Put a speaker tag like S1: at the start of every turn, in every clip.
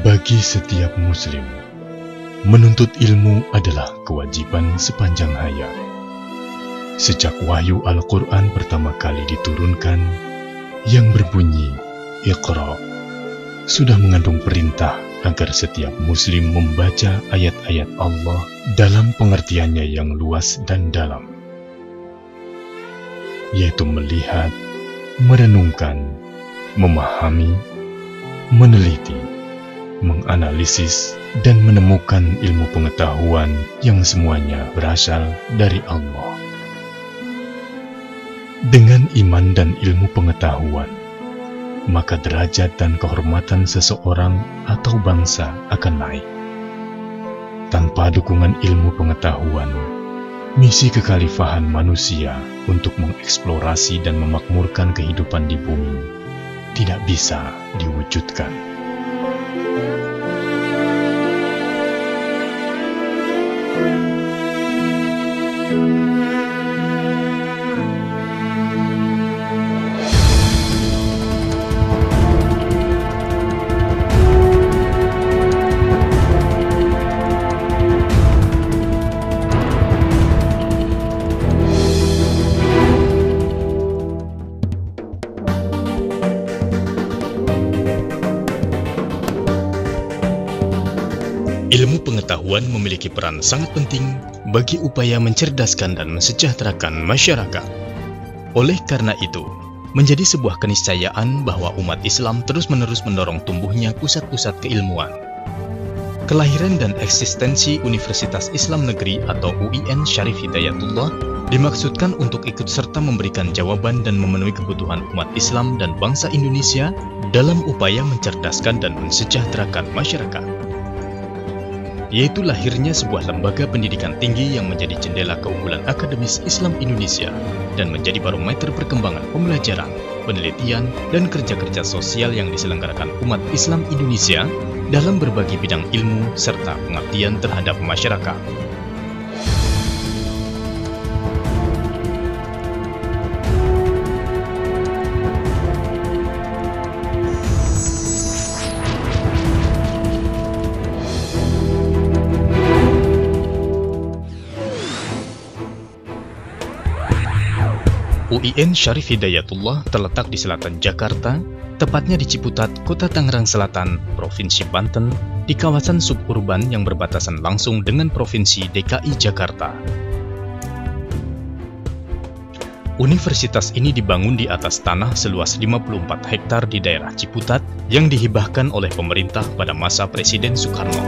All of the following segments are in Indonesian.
S1: Bagi setiap muslim, menuntut ilmu adalah kewajiban sepanjang hayat. Sejak wahyu Al-Quran pertama kali diturunkan, yang berbunyi, Iqra, sudah mengandung perintah agar setiap muslim membaca ayat-ayat Allah dalam pengertiannya yang luas dan dalam, yaitu melihat, merenungkan, memahami, meneliti, menganalisis, dan menemukan ilmu pengetahuan yang semuanya berasal dari Allah. Dengan iman dan ilmu pengetahuan, maka derajat dan kehormatan seseorang atau bangsa akan naik. Tanpa dukungan ilmu pengetahuan, misi kekhalifahan manusia untuk mengeksplorasi dan memakmurkan kehidupan di bumi tidak bisa diwujudkan.
S2: Ilmu pengetahuan memiliki peran sangat penting bagi upaya mencerdaskan dan mensejahterakan masyarakat. Oleh karena itu, menjadi sebuah keniscayaan bahwa umat Islam terus-menerus mendorong tumbuhnya pusat-pusat keilmuan. Kelahiran dan eksistensi Universitas Islam Negeri atau UIN Syarif Hidayatullah dimaksudkan untuk ikut serta memberikan jawaban dan memenuhi kebutuhan umat Islam dan bangsa Indonesia dalam upaya mencerdaskan dan mensejahterakan masyarakat, yaitu lahirnya sebuah lembaga pendidikan tinggi yang menjadi jendela keunggulan akademis Islam Indonesia dan menjadi barometer perkembangan pembelajaran, penelitian, dan kerja-kerja sosial yang diselenggarakan umat Islam Indonesia dalam berbagai bidang ilmu serta pengabdian terhadap masyarakat. UIN Syarif Hidayatullah terletak di selatan Jakarta, tepatnya di Ciputat, Kota Tangerang Selatan, Provinsi Banten, di kawasan suburban yang berbatasan langsung dengan Provinsi DKI Jakarta. Universitas ini dibangun di atas tanah seluas 54 hektar di daerah Ciputat yang dihibahkan oleh pemerintah pada masa Presiden Soekarno.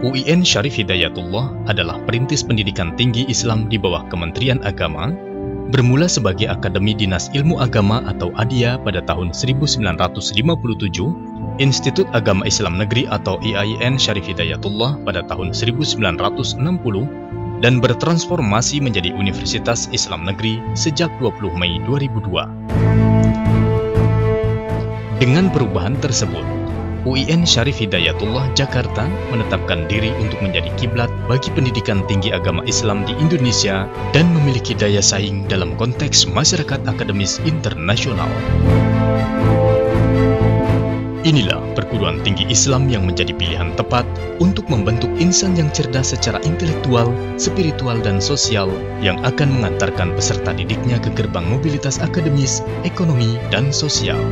S2: UIN Syarif Hidayatullah adalah perintis pendidikan tinggi Islam di bawah Kementerian Agama, bermula sebagai Akademi Dinas Ilmu Agama atau ADIA pada tahun 1957, Institut Agama Islam Negeri atau IAIN Syarif Hidayatullah pada tahun 1960, dan bertransformasi menjadi Universitas Islam Negeri sejak 20 Mei 2002. Dengan perubahan tersebut, UIN Syarif Hidayatullah Jakarta menetapkan diri untuk menjadi kiblat bagi pendidikan tinggi agama Islam di Indonesia dan memiliki daya saing dalam konteks masyarakat akademis internasional. Inilah perguruan tinggi Islam yang menjadi pilihan tepat untuk membentuk insan yang cerdas secara intelektual, spiritual, dan sosial yang akan mengantarkan peserta didiknya ke gerbang mobilitas akademis, ekonomi, dan sosial.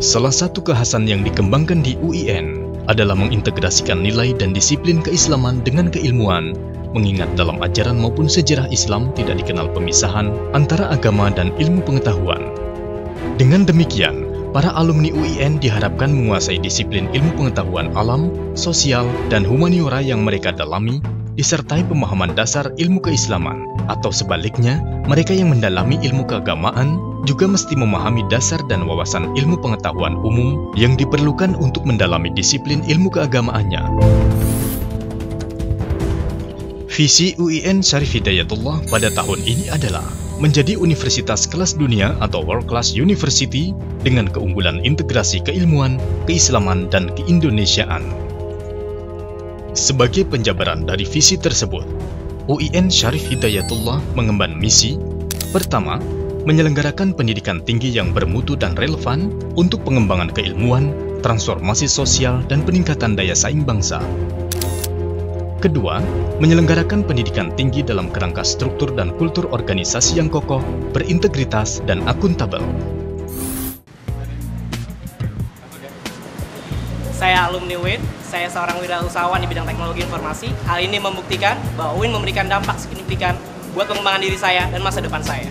S2: Salah satu kekhasan yang dikembangkan di UIN adalah mengintegrasikan nilai dan disiplin keislaman dengan keilmuan, mengingat dalam ajaran maupun sejarah Islam tidak dikenal pemisahan antara agama dan ilmu pengetahuan. Dengan demikian, para alumni UIN diharapkan menguasai disiplin ilmu pengetahuan alam, sosial, dan humaniora yang mereka dalami, disertai pemahaman dasar ilmu keislaman, atau sebaliknya, mereka yang mendalami ilmu keagamaan juga mesti memahami dasar dan wawasan ilmu pengetahuan umum yang diperlukan untuk mendalami disiplin ilmu keagamaannya. Visi UIN Syarif Hidayatullah pada tahun ini adalah menjadi universitas kelas dunia atau World Class University dengan keunggulan integrasi keilmuan, keislaman, dan keindonesiaan. Sebagai penjabaran dari visi tersebut, UIN Syarif Hidayatullah mengemban misi pertama, menyelenggarakan pendidikan tinggi yang bermutu dan relevan untuk pengembangan keilmuan, transformasi sosial, dan peningkatan daya saing bangsa. Kedua, menyelenggarakan pendidikan tinggi dalam kerangka struktur dan kultur organisasi yang kokoh, berintegritas, dan akuntabel.
S3: Saya alumni UIN, saya seorang wirausahawan di bidang teknologi informasi. Hal ini membuktikan bahwa UIN memberikan dampak signifikan buat pengembangan diri saya dan masa depan saya.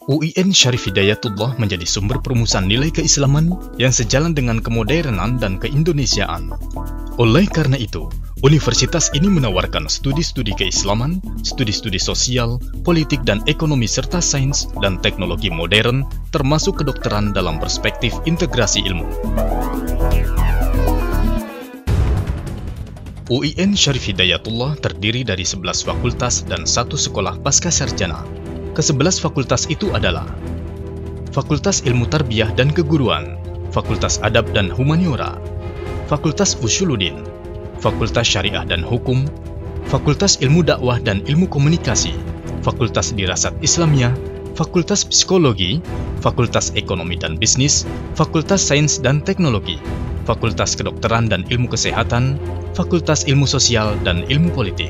S2: UIN Syarif Hidayatullah menjadi sumber perumusan nilai keislaman yang sejalan dengan kemodernan dan keindonesiaan. Oleh karena itu, universitas ini menawarkan studi-studi keislaman, studi-studi sosial, politik dan ekonomi serta sains dan teknologi modern, termasuk kedokteran dalam perspektif integrasi ilmu. UIN Syarif Hidayatullah terdiri dari 11 fakultas dan 1 sekolah pascasarjana. Ke-11 fakultas itu adalah Fakultas Ilmu Tarbiyah dan Keguruan, Fakultas Adab dan Humaniora, Fakultas Usuluddin, Fakultas Syariah dan Hukum, Fakultas Ilmu Dakwah dan Ilmu Komunikasi, Fakultas Dirasat Islamiyah, Fakultas Psikologi, Fakultas Ekonomi dan Bisnis, Fakultas Sains dan Teknologi, Fakultas Kedokteran dan Ilmu Kesehatan, Fakultas Ilmu Sosial dan Ilmu Politik.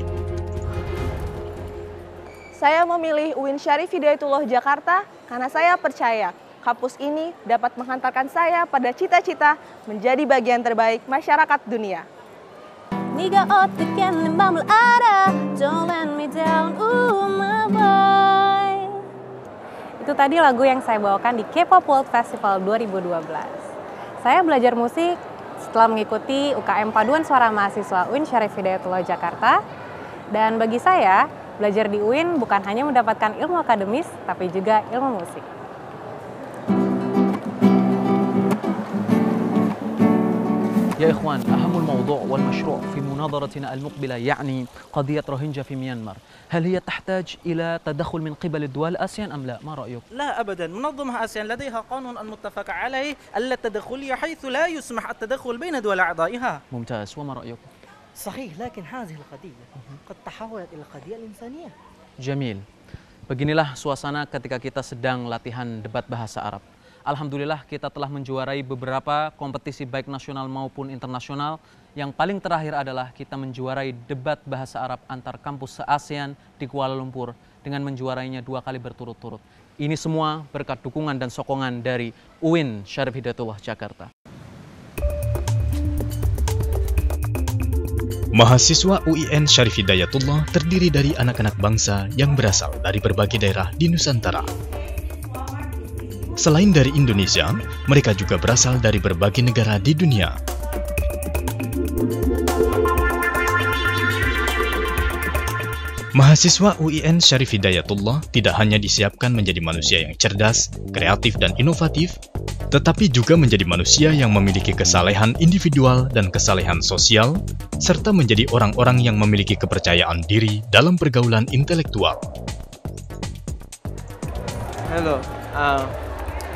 S4: Saya memilih UIN Syarif Hidayatullah Jakarta karena saya percaya kampus ini dapat menghantarkan saya pada cita-cita menjadi bagian terbaik masyarakat dunia.
S5: Itu tadi lagu yang saya bawakan di K-pop World Festival 2012. Saya belajar musik setelah mengikuti UKM Paduan Suara Mahasiswa UIN Syarif Hidayatullah Jakarta. Dan bagi saya, belajar di UIN bukan hanya mendapatkan ilmu akademis, tapi juga ilmu musik.
S6: يا إخوان، أهم الموضوع والمشروع في مناظرتنا المقبلة يعني قضية روهينجا في ميانمار. هل هي تحتاج إلى تدخل من قبل الدول آسيان أم لا؟ ما رأيك؟
S7: لا أبدا، منظمة آسيان لديها قانون المتفق عليه ألا التدخلية حيث لا يسمح التدخل بين دول أعضائها.
S6: ممتاز، وما رأيك؟
S8: صحيح، لكن هذه القضية قد تحولت إلى القضية الإنسانية.
S6: Jamil. Beginilah suasana ketika kita sedang latihan debat bahasa Arab. Alhamdulillah kita telah menjuarai beberapa kompetisi baik nasional maupun internasional. Yang paling terakhir adalah kita menjuarai debat bahasa Arab antar kampus se-ASEAN di Kuala Lumpur dengan menjuarainya 2 kali berturut-turut. Ini semua berkat dukungan dan sokongan dari UIN Syarif Hidayatullah Jakarta.
S2: Mahasiswa UIN Syarif Hidayatullah terdiri dari anak-anak bangsa yang berasal dari berbagai daerah di Nusantara. Selain dari Indonesia, mereka juga berasal dari berbagai negara di dunia. Mahasiswa UIN Syarif Hidayatullah tidak hanya disiapkan menjadi manusia yang cerdas, kreatif, dan inovatif, tetapi juga menjadi manusia yang memiliki kesalehan individual dan kesalehan sosial, serta menjadi orang-orang yang memiliki kepercayaan diri dalam pergaulan intelektual.
S9: Hello,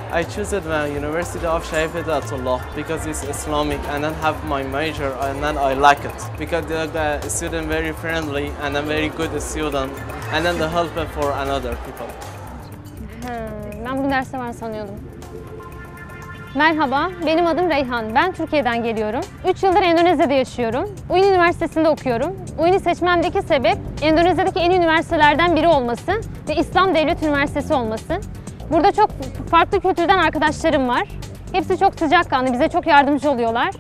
S9: I choose the University of Syarif Hidayatullah because it's Islamic and then have my major and then I like it because the student very friendly and I'm very good student and then the help for another people.
S10: Ben bugün derste var sanıyordum. Merhaba, benim adım Reyhan. Ben Türkiye'den geliyorum. 3 yıldır Endonezya'da yaşıyorum. UIN Üniversitesi'nde okuyorum. UIN'i seçmemdeki sebep Endonezya'daki en iyi üniversitelerden biri olması ve İslam Devlet Üniversitesi olması. Burada çok farklı kültürden arkadaşlarım var. Hepsi çok sıcakkanlı, bize çok yardımcı oluyorlar.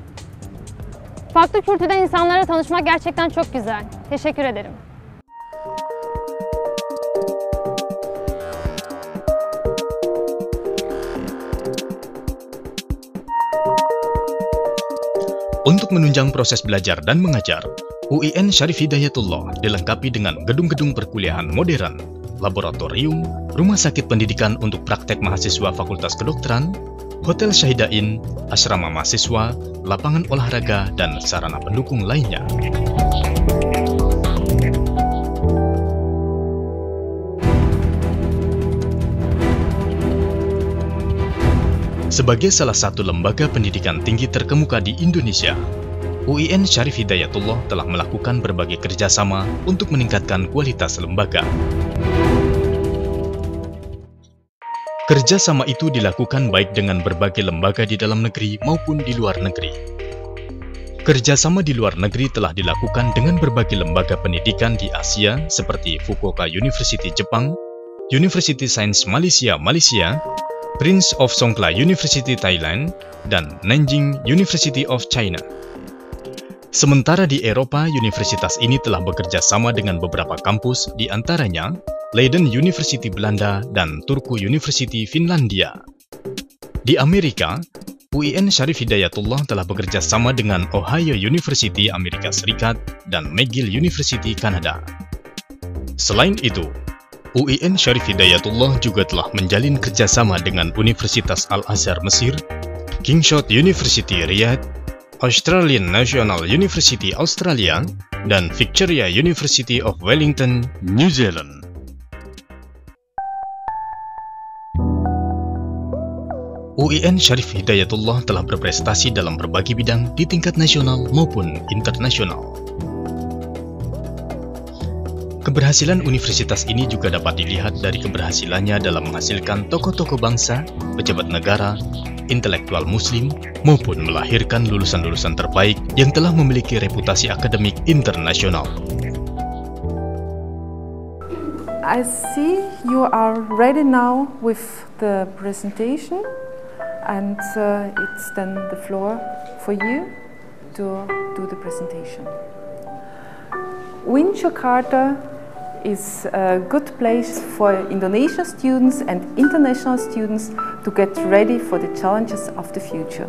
S10: Farklı kültürden insanlarla tanışmak gerçekten çok güzel. Teşekkür ederim.
S2: Untuk menunjang proses belajar dan mengajar, UIN Syarif Hidayatullah dilengkapi dengan gedung-gedung perkuliahan modern, laboratorium, rumah sakit pendidikan untuk praktek mahasiswa Fakultas Kedokteran, hotel Syahidain, asrama mahasiswa, lapangan olahraga, dan sarana pendukung lainnya. Sebagai salah satu lembaga pendidikan tinggi terkemuka di Indonesia, UIN Syarif Hidayatullah telah melakukan berbagai kerjasama untuk meningkatkan kualitas lembaga. Kerjasama itu dilakukan baik dengan berbagai lembaga di dalam negeri maupun di luar negeri. Kerjasama di luar negeri telah dilakukan dengan berbagai lembaga pendidikan di Asia seperti Fukuoka University Jepang, University Science Malaysia, Prince of Songkla University Thailand, dan Nanjing University of China. Sementara di Eropa, universitas ini telah bekerja sama dengan beberapa kampus, di antaranya Leiden University Belanda dan Turku University Finlandia. Di Amerika, UIN Syarif Hidayatullah telah bekerja sama dengan Ohio University Amerika Serikat dan McGill University Kanada. Selain itu, UIN Syarif Hidayatullah juga telah menjalin kerjasama dengan Universitas Al-Azhar Mesir, Kingshot University Riyadh, Australian National University Australia, dan Victoria University of Wellington, New Zealand. UIN Syarif Hidayatullah telah berprestasi dalam berbagai bidang di tingkat nasional maupun internasional. Keberhasilan universitas ini juga dapat dilihat dari keberhasilannya dalam menghasilkan tokoh-tokoh bangsa, pejabat negara, intelektual muslim, maupun melahirkan lulusan-lulusan terbaik yang telah memiliki reputasi akademik internasional.
S11: I see you are ready now with the presentation, and it's then the floor for you to do the presentation. UIN Jakarta is a good place for Indonesian students and international students to get ready for the challenges of the future.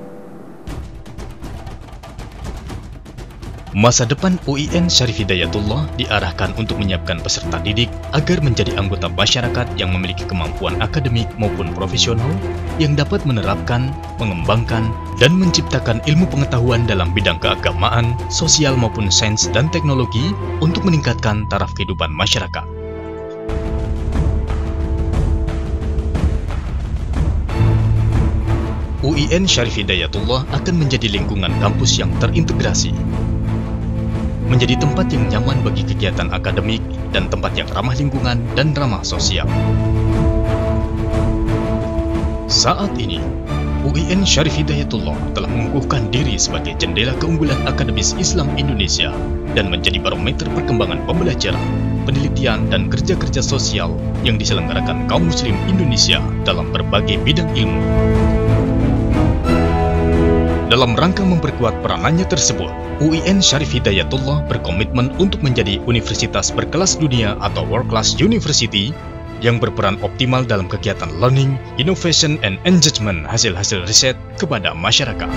S2: Masa depan UIN Syarif Hidayatullah diarahkan untuk menyiapkan peserta didik agar menjadi anggota masyarakat yang memiliki kemampuan akademik maupun profesional yang dapat menerapkan, mengembangkan, dan menciptakan ilmu pengetahuan dalam bidang keagamaan, sosial maupun sains dan teknologi untuk meningkatkan taraf kehidupan masyarakat. UIN Syarif Hidayatullah akan menjadi lingkungan kampus yang terintegrasi, menjadi tempat yang nyaman bagi kegiatan akademik dan tempat yang ramah lingkungan dan ramah sosial. Saat ini, UIN Syarif Hidayatullah telah mengukuhkan diri sebagai jendela keunggulan akademis Islam Indonesia dan menjadi barometer perkembangan pembelajaran, penelitian, dan kerja-kerja sosial yang diselenggarakan kaum muslim Indonesia dalam berbagai bidang ilmu. Dalam rangka memperkuat peranannya tersebut, UIN Syarif Hidayatullah berkomitmen untuk menjadi universitas berkelas dunia atau World Class University yang berperan optimal dalam kegiatan learning, innovation, and engagement hasil-hasil riset kepada masyarakat.